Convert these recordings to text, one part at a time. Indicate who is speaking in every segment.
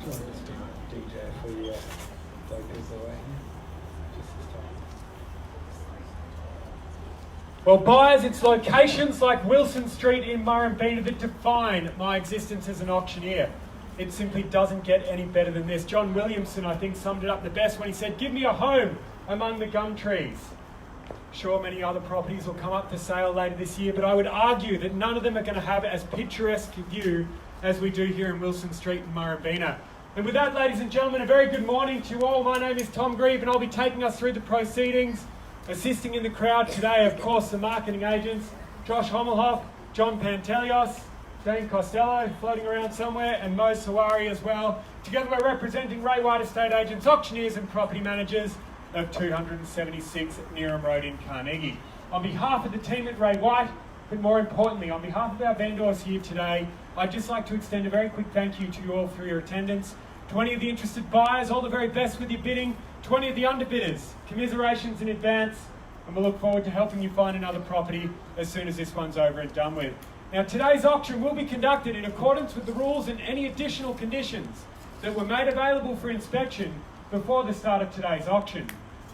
Speaker 1: Do you want to just be DJ for the focus away? Just this time.
Speaker 2: Well, buyers, it's locations like Wilson Street in Murrumbeena that define my existence as an auctioneer. It simply doesn't get any better than this. John Williamson, I think, summed it up the best when he said, "Give me a home among the gum trees." Sure, many other properties will come up for sale later this year, but I would argue that none of them are going to have as picturesque a view as we do here in Wilson Street in Murrumbeena. And with that, ladies and gentlemen, a very good morning to you all. My name is Tom Grieve, and I'll be taking us through the proceedings. Assisting in the crowd today, of course, the marketing agents, Josh Hommelhoff, John Pantelios, Dane Costello, floating around somewhere, and Mo Sawari as well. Together we're representing Ray White Estate Agents, auctioneers and property managers of 276 Neerim Road in Carnegie. On behalf of the team at Ray White, but more importantly, on behalf of our vendors here today, I'd just like to extend a very quick thank you to you all for your attendance. 20 of the interested buyers, all the very best with your bidding. 20 of the underbidders, commiserations in advance, and we'll look forward to helping you find another property as soon as this one's over and done with. Now, today's auction will be conducted in accordance with the rules and any additional conditions that were made available for inspection before the start of today's auction.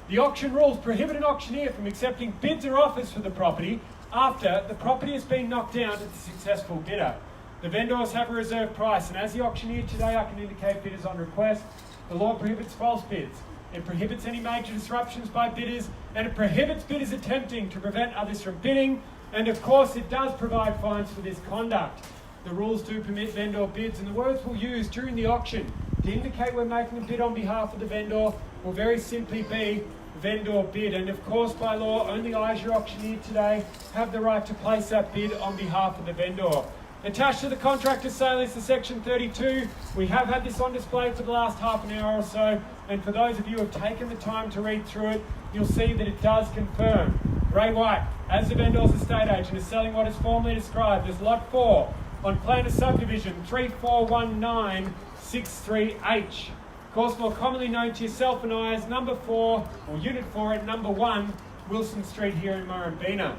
Speaker 2: The auction rules prohibit an auctioneer from accepting bids or offers for the property after the property has been knocked down to the successful bidder. The vendors have a reserve price, and as the auctioneer today, I can indicate bidders on request. The law prohibits false bids. It prohibits any major disruptions by bidders, and it prohibits bidders attempting to prevent others from bidding, and of course it does provide fines for this conduct. The rules do permit vendor bids, and the words we'll use during the auction to indicate we're making a bid on behalf of the vendor will very simply be vendor bid, and of course by law only I as your auctioneer today have the right to place that bid on behalf of the vendor. Attached to the contract of sale is the section 32. We have had this on display for the last half an hour or so, and for those of you who have taken the time to read through it, you'll see that it does confirm Ray White, as the vendor's estate agent, is selling what is formally described as Lot 4 on plan of subdivision 341963H. Of course, more commonly known to yourself and I as number 4, or unit 4 at number 1, Wilson Street here in Murrumbeena.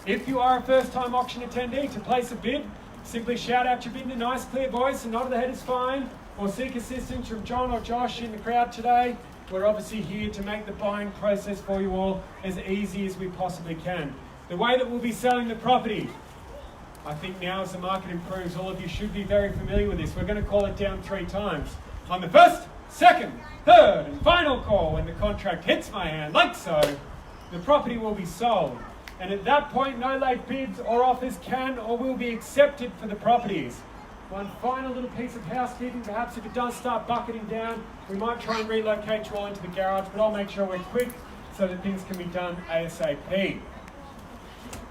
Speaker 2: If you are a first-time auction attendee, to place a bid, simply shout out your bid in a nice clear voice, and nod of the head is fine, or seek assistance from John or Josh in the crowd today. We're obviously here to make the buying process for you all as easy as we possibly can. The way that we'll be selling the property, I think now as the market improves, all of you should be very familiar with this. We're going to call it down 3 times. On the first, second, third, and final call, when the contract hits my hand, like so, the property will be sold. And at that point, no late bids or offers can or will be accepted for the properties. One final little piece of housekeeping, perhaps if it does start bucketing down, we might try and relocate you all into the garage, but I'll make sure we're quick so that things can be done ASAP.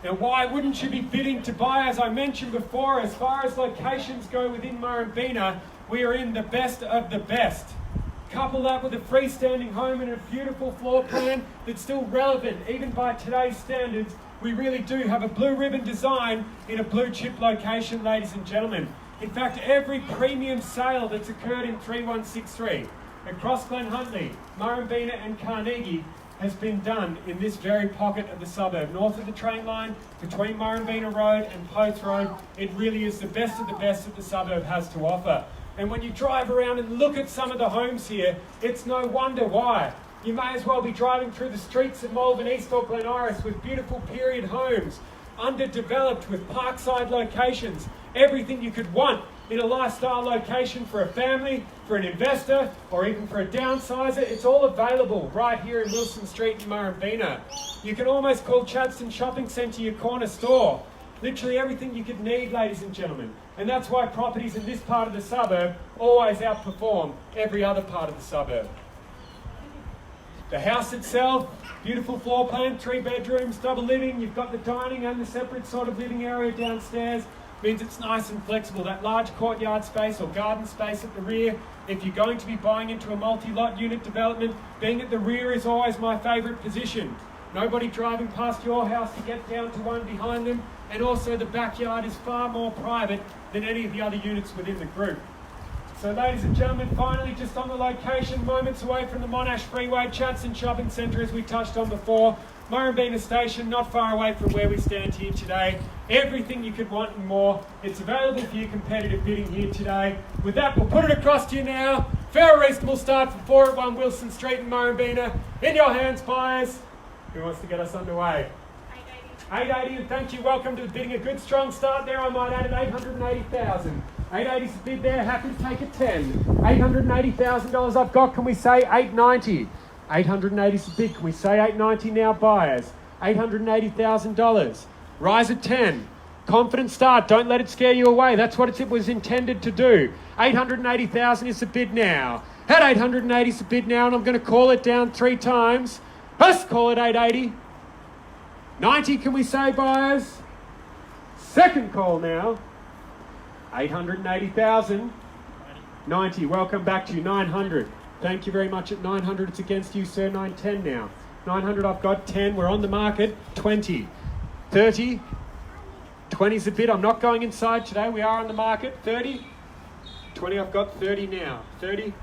Speaker 2: Now, why wouldn't you be bidding to buy? As I mentioned before, as far as locations go within Murrumbeena, we are in the best of the best. Couple that with a freestanding home and a beautiful floor plan that's still relevant even by today's standards, we really do have a blue ribbon design in a blue chip location, ladies and gentlemen. In fact, every premium sale that's occurred in 3163 across Glen Huntly, Murrumbeena and Carnegie has been done in this very pocket of the suburb. North of the train line, between Murrumbeena Road and Poth Road, it really is the best of the best that the suburb has to offer. And when you drive around and look at some of the homes here, it's no wonder why. You may as well be driving through the streets of Malvern East or Glen Iris with beautiful period homes, underdeveloped with parkside locations, everything you could want in a lifestyle location for a family, for an investor, or even for a downsizer. It's all available right here in Wilson Street in Murrumbeena. You can almost call Chadstone Shopping Centre your corner store. Literally everything you could need, ladies and gentlemen. And that's why properties in this part of the suburb always outperform every other part of the suburb. The house itself, beautiful floor plan, 3 bedrooms, double living. You've got the dining and the separate sort of living area downstairs. Means it's nice and flexible. That large courtyard space or garden space at the rear. If you're going to be buying into a multi-lot unit development, being at the rear is always my favourite position. Nobody driving past your house to get down to one behind them, and also the backyard is far more private than any of the other units within the group. So ladies and gentlemen, finally just on the location, moments away from the Monash Freeway, Chadstone Shopping Centre as we touched on before. Murrumbeena Station, not far away from where we stand here today. Everything you could want and more. It's available for your competitive bidding here today. With that, we'll put it across to you now. Fair reasonable start for 4 at 1 Wilson Street in Murrumbeena. In your hands, buyers. Who wants to get us underway? 880, and thank you. Welcome to bidding. A good strong start there, I might add, at 880,000. 880's the bid there. Happy to take a 10. $880,000 I've got. Can we say 890? 880's the bid. Can we say 890 now, buyers? $880,000. Rise at 10. Confident start. Don't let it scare you away. That's what it was intended to do. 880,000 is the bid now. At 880 is the bid now, and I'm going to call it down 3 times. Let's call it 880. 90, can we say, buyers? Second call now. 880,000. 90, welcome back to you. 900. Thank you very much at 900. It's against you, sir. 910 now. 900, I've got 10. We're on the market. 20. 30. 20's a bid. I'm not going inside today. We are on the market. 30. 20, I've got 30 now. 30.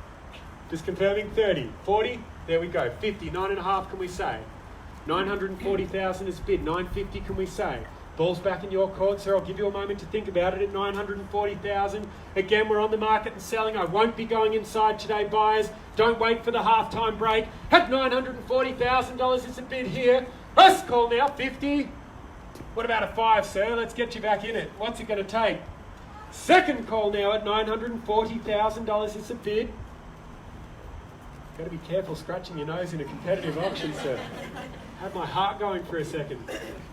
Speaker 2: Just confirming 30. 40. There we go. 50. 9.5, can we say? 940,000 is bid. 950, can we say? Ball's back in your court, sir. I'll give you a moment to think about it at 940,000. Again, we're on the market and selling. I won't be going inside today, buyers. Don't wait for the halftime break. At $940,000 is a bid here. Let's call now. 50. What about a 5, sir? Let's get you back in it. What's it going to take? Second call now at $940,000 is a bid. Got to be careful scratching your nose in a competitive auction, sir. Had my heart going for a second.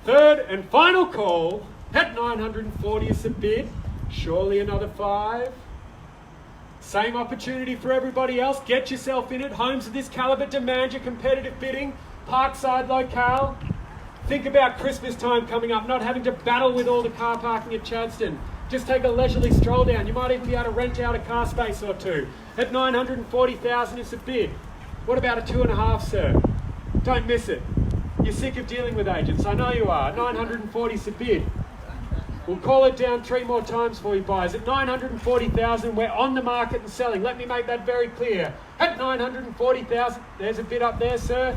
Speaker 2: Third and final call at 940 is a bid. Surely another 5. Same opportunity for everybody else. Get yourself in it. Homes of this caliber demand your competitive bidding. Parkside locale. Think about Christmas time coming up, not having to battle with all the car parking at Chadstone. Just take a leisurely stroll down. You might even be able to rent out a car space or 2. At 940,000 is a bid. What about a 2.5, sir? Don't miss it. You're sick of dealing with agents. I know you are. 940 is a bid. We'll call it down 3 more times for you, buyers. At 940,000, we're on the market and selling. Let me make that very clear. At 940,000, there's a bid up there, sir.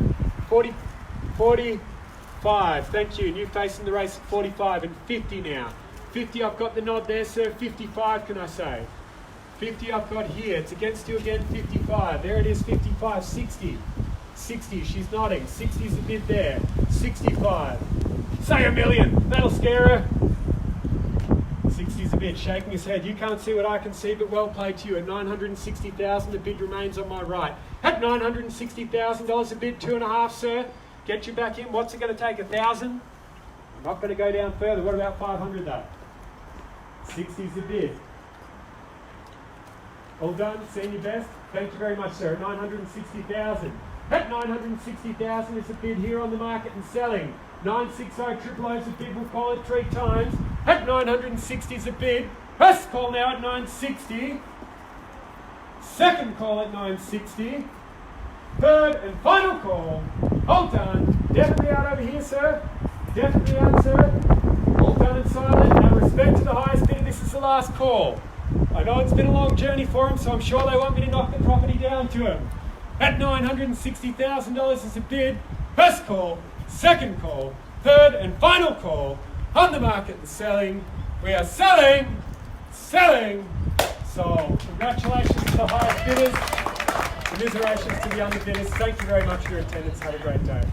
Speaker 2: 45. Thank you. New face in the race at 45 and 50 now. 50, I've got the nod there, sir. 55, can I say? 50 I've got here. It's against you again, 55. There it is, 55. 60. 60, she's nodding. 60's a bid there. 65. Say $1 million. That'll scare her. 60's a bid. Shaking his head. You can't see what I can see, but well played to you. At 960,000, the bid remains on my right. At $960,000 a bid, 2.5, sir. Get you back in. What's it going to take? 1,000? I'm not going to go down further. What about 500 though? 60's a bid. All done? Seen your best? Thank you very much, sir. At 960,000. At 960,000 is a bid here on the market and selling. 960 000's a bid. We'll call it 3 times. At 960 is a bid. First call now at 960. Second call at 960. Third and final call. All done. Definitely out over here, sir. Definitely out, sir. All done and silent. And respect to the highest bidder, this is the last call. I know it's been a long journey for him, so I'm sure they want me to knock the property down to him. At $960,000 is a bid. First call, second call, third and final call. On the market and selling. We are selling, selling, sold. Congratulations to the highest bidders. Commiserations to the underbidders. Thank you very much for your attendance. Have a great day.